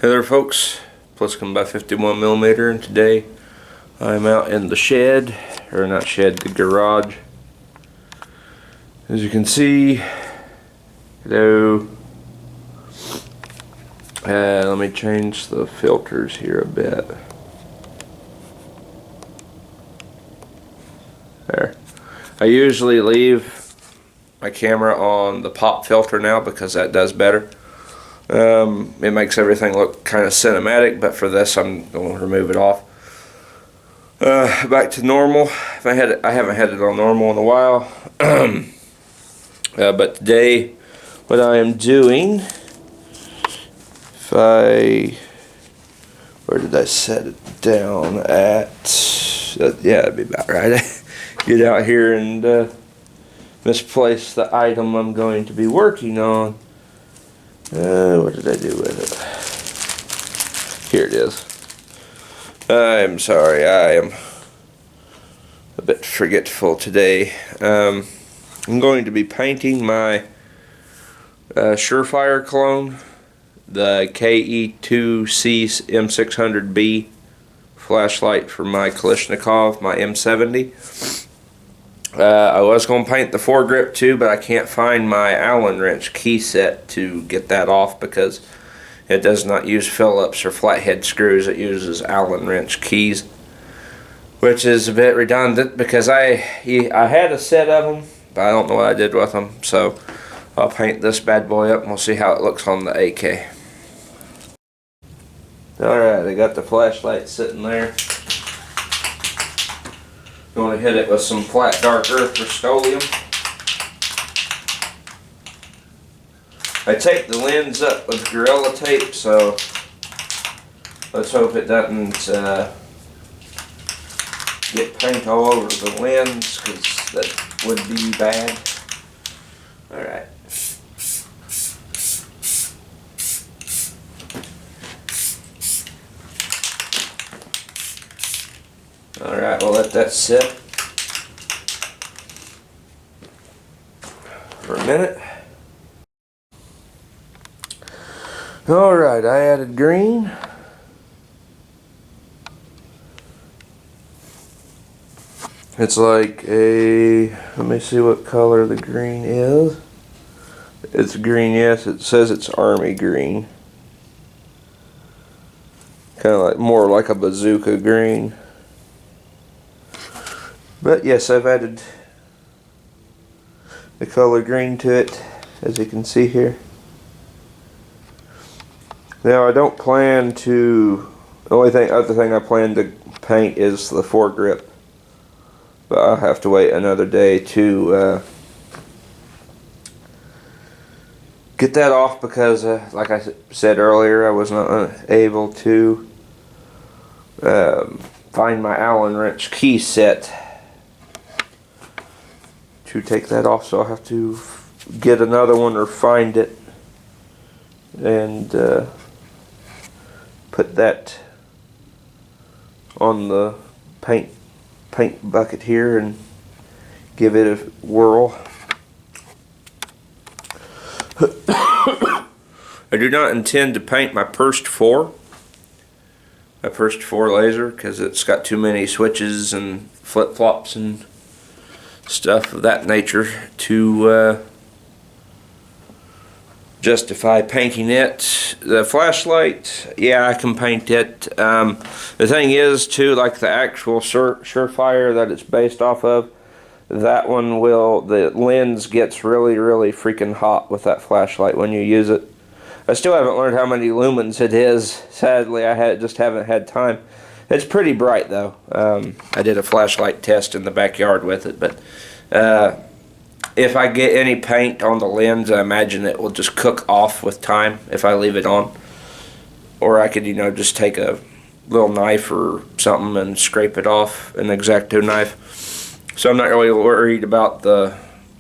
Hey there folks, Plus come by 51mm, and today I'm out in the shed, or not shed, the garage. As you can see, hello. Let me change the filters here a bit. There. I usually leave my camera on the pop filter now because that does better. It makes everything look kind of cinematic, but for this I'm going to remove it off. Back to normal. I haven't had it on normal in a while. But today what I am doing, where did I set it down at? Yeah, that'd be about right. Get out here and misplace the item I'm going to be working on. What did I do with it? Here it is. I'm sorry, I am a bit forgetful today. I'm going to be painting my Surefire clone, the KE2C M600B flashlight for my Kalashnikov, my M70. I was going to paint the foregrip too, but I can't find my Allen wrench key set to get that off because it does not use Phillips or flathead screws. It uses Allen wrench keys, which is a bit redundant because I had a set of them, but I don't know what I did with them. So I'll paint this bad boy up and we'll see how it looks on the AK. Alright, I got the flashlight sitting there. Going to hit it with some flat dark earth Rust-Oleum. I taped the lens up with Gorilla Tape, so let's hope it doesn't get paint all over the lens, because that would be bad. Alright. Alright, we'll let that sit for a minute. Alright, I added green. It's like let me see what color the green is. It's green, yes, it says it's army green. Kind of like more like a bazooka green. But yes, I've added the color green to it, as you can see here. Now I don't plan to, the other thing I plan to paint is the foregrip. But I'll have to wait another day to get that off because, like I said earlier, I was not able to find my Allen wrench key set to take that off, so I'll have to get another one or find it and put that on the paint bucket here and give it a whirl. I do not intend to paint my Purst 4 laser because it's got too many switches and flip-flops and stuff of that nature to justify painting it. The flashlight, yeah, I can paint it. The thing is too, like the actual Surefire that it's based off of, that one the lens gets really freaking hot with that flashlight when you use it. I still haven't learned how many lumens it is. Sadly, I just haven't had time. It's pretty bright though. I did a flashlight test in the backyard with it, but if I get any paint on the lens, I imagine it will just cook off with time if I leave it on. Or I could, just take a little knife or something and scrape it off, an X-Acto knife. So I'm not really worried about the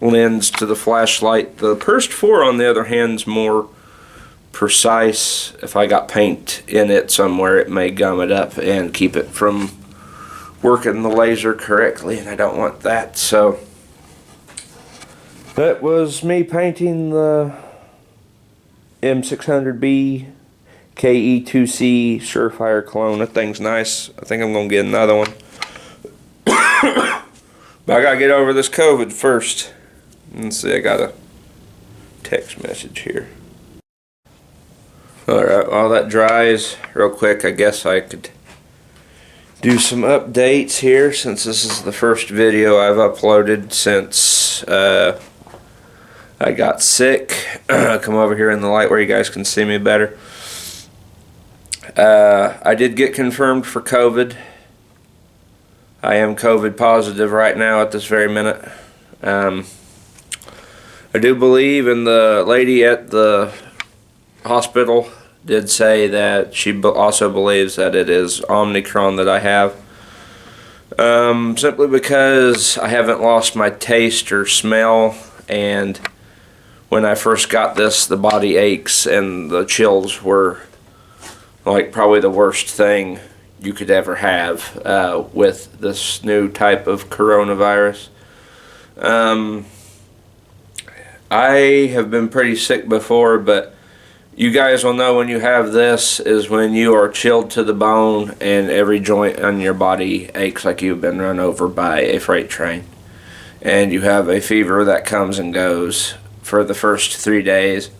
lens to the flashlight. The Purst 4, on the other hand, is more precise. If I got paint in it somewhere, it may gum it up and keep it from working the laser correctly, and I don't want that. So that was me painting the M600B KE2C Surefire clone. That thing's nice. I think I'm gonna get another one. But I gotta get over this COVID first. Let's see, I got a text message here. Alright, while that dries real quick, I guess I could do some updates here, since this is the first video I've uploaded since I got sick. Come over here in the light where you guys can see me better. I did get confirmed for COVID. I am COVID positive right now at this very minute. I do believe, and the lady at the hospital did say that she also believes that it is Omicron that I have. Simply because I haven't lost my taste or smell, and when I first got this, the body aches and the chills were like probably the worst thing you could ever have with this new type of coronavirus. I have been pretty sick before, but you guys will know when you have this is when you are chilled to the bone and every joint on your body aches like you've been run over by a freight train. And you have a fever that comes and goes for the first 3 days.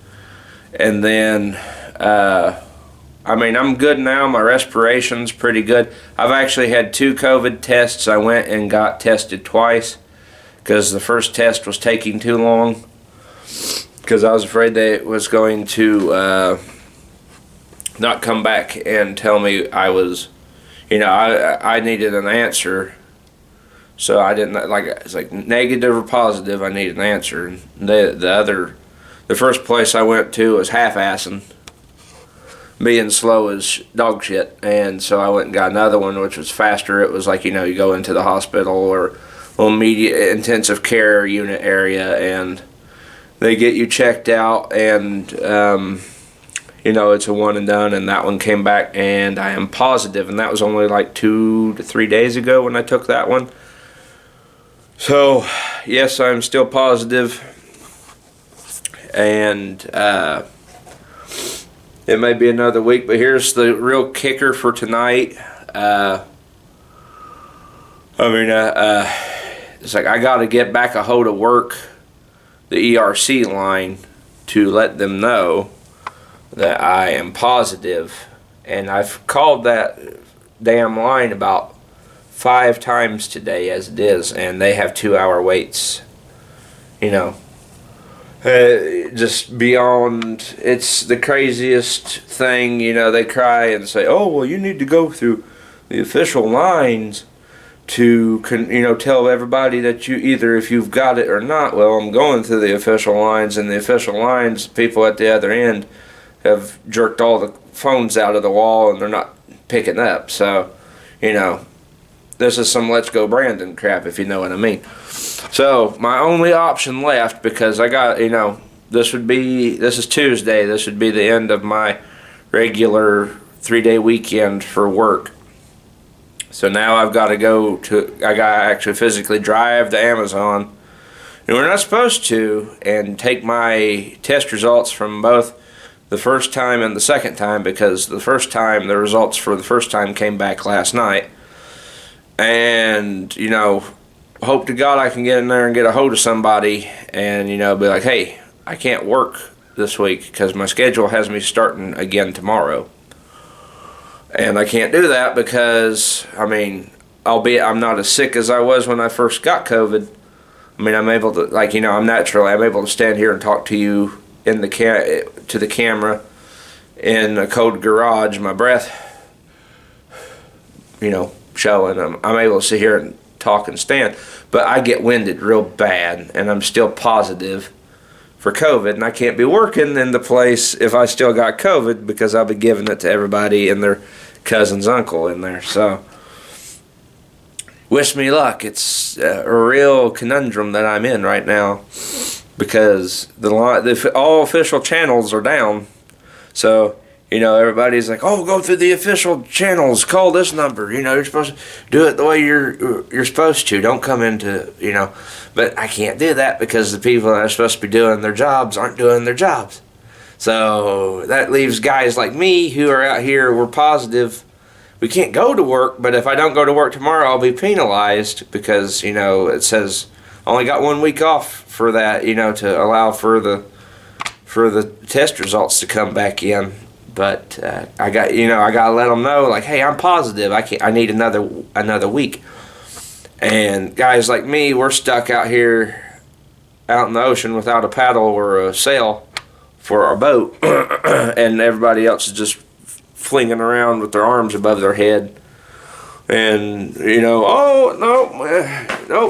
And then, I mean, I'm good now. My respiration's pretty good. I've actually had 2 COVID tests. I went and got tested twice because the first test was taking too long, because I was afraid that it was going to not come back and tell me I was, you know, I needed an answer. So I didn't, like, it's like negative or positive, I needed an answer. And the first place I went to was half-assing, being slow as dog shit. And so I went and got another one, which was faster. It was like, you know, you go into the hospital or immediate intensive care unit area, and they get you checked out, and you know, it's a one and done. And that one came back and I am positive, and that was only like 2 to 3 days ago when I took that one. So yes, I'm still positive, and it may be another week, but here's the real kicker for tonight. It's like I got to get back a hold of work, the ERC line, to let them know that I am positive. And I've called that damn line about 5 times today as it is, and they have 2-hour waits. You know, just beyond, it's the craziest thing. You know, they cry and say, oh, well, you need to go through the official lines to, you know, tell everybody that you either if you've got it or not. Well, I'm going through the official lines, and the official lines, people at the other end have jerked all the phones out of the wall and they're not picking up. So, you know, this is some Let's Go Brandon crap, if you know what I mean. So my only option left, because I got, you know, this is Tuesday, this would be the end of my regular 3-day weekend for work. So now I've got to I got to actually physically drive to Amazon, and we're not supposed to, and take my test results from both the first time and the second time, because the first time, the results for the first time came back last night. And, you know, hope to God I can get in there and get a hold of somebody and, you know, be like, hey, I can't work this week because my schedule has me starting again tomorrow. And I can't do that because, I mean, albeit I'm not as sick as I was when I first got COVID. I mean, I'm able to, like, you know, I'm able to stand here and talk to you in the to the camera in a cold garage, my breath, you know, showing. I'm able to sit here and talk and stand, but I get winded real bad, and I'm still positive for COVID, and I can't be working in the place if I still got COVID, because I'll be giving it to everybody and their cousin's uncle in there. So wish me luck. It's a real conundrum that I'm in right now, because all official channels are down. So, you know, everybody's like, oh, go through the official channels, call this number, you know, you're supposed to do it the way you're supposed to, don't come into, you know. But I can't do that because the people that are supposed to be doing their jobs aren't doing their jobs. So that leaves guys like me who are out here, we're positive. We can't go to work, but if I don't go to work tomorrow, I'll be penalized because, you know, it says I only got 1 week off for that, you know, to allow for the test results to come back in. But I gotta let them know, like, hey, I'm positive. I need another week. And guys like me, we're stuck out here, out in the ocean without a paddle or a sail for our boat, and everybody else is just flinging around with their arms above their head. And you know, oh no,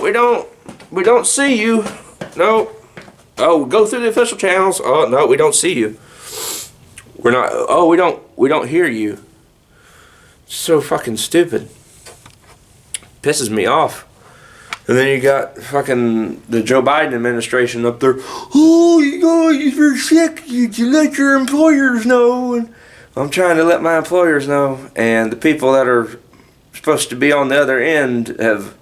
we don't see you. No. Oh, go through the official channels. Oh no, we don't see you. We're not. Oh, we don't hear you. So fucking stupid. Pisses me off. And then you got fucking the Joe Biden administration up there. Oh, you guys, if you're sick, you let your employers know. And I'm trying to let my employers know. And the people that are supposed to be on the other end have,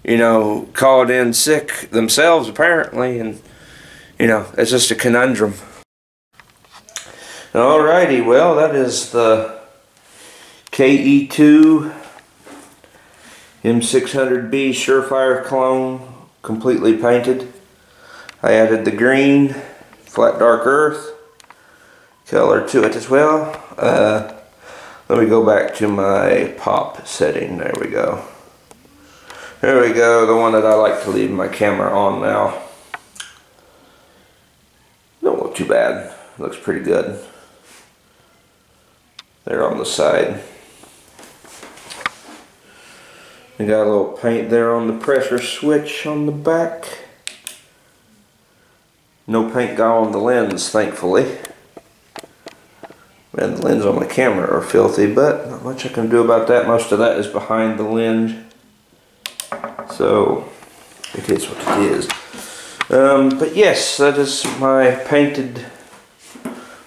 you know, called in sick themselves apparently. And, you know, it's just a conundrum. Alrighty, well, that is the KE2 M600B Surefire clone, completely painted. I added the green, flat dark earth color to it as well. Let me go back to my pop setting. There we go. There we go, the one that I like to leave my camera on now. Don't look too bad. Looks pretty good. There on the side. We got a little paint there on the pressure switch on the back. No paint got on the lens, thankfully. And the lens on my camera are filthy, but not much I can do about that. Most of that is behind the lens. So, it is what it is. But yes, that is my painted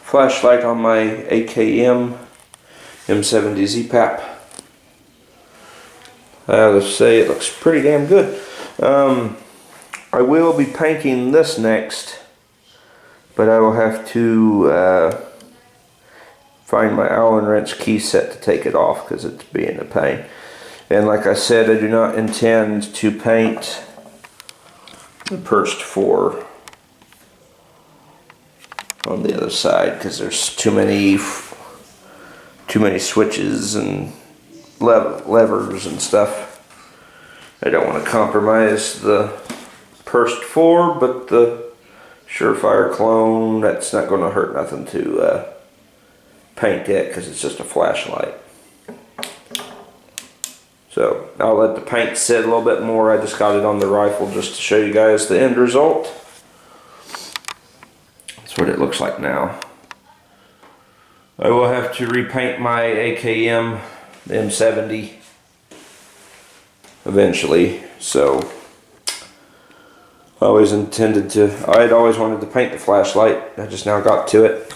flashlight on my AKM M70 ZPAP. I have to say it looks pretty damn good. I will be painting this next, but I will have to find my Allen wrench key set to take it off because it's being a pain. And like I said, I do not intend to paint the Perched 4 on the other side because there's too many switches and levers and stuff. I don't want to compromise the Perched 4, but the Surefire clone, that's not going to hurt nothing to paint it because it's just a flashlight. So I'll let the paint sit a little bit more. I just got it on the rifle just to show you guys the end result. That's what it looks like now. I will have to repaint my AKM M70 eventually, so I always intended to, I'd always wanted to paint the flashlight. I just now got to it.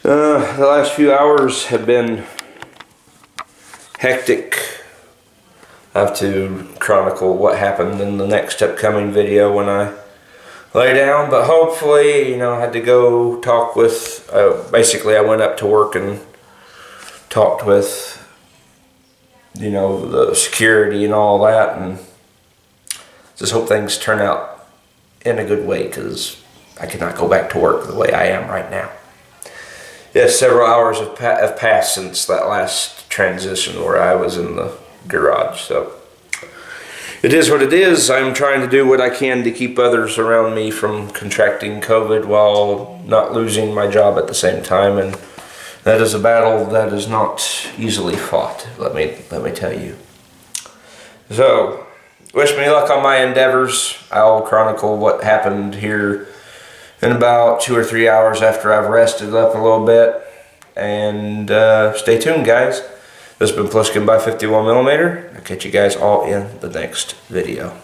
The last few hours have been hectic. I have to chronicle what happened in the next upcoming video when I lay down, but hopefully, you know, I had to go talk with, basically I went up to work and talked with, you know, the security and all that, and just hope things turn out in a good way because I cannot go back to work the way I am right now. Yes, several hours have passed since that last transition where I was in the garage, so it is what it is. I'm trying to do what I can to keep others around me from contracting COVID while not losing my job at the same time, and that is a battle that is not easily fought, let me tell you. So, wish me luck on my endeavors. I'll chronicle what happened here in about 2 or 3 hours after I've rested up a little bit. And stay tuned, guys. This has been Pliskin by 51mm. I'll catch you guys all in the next video.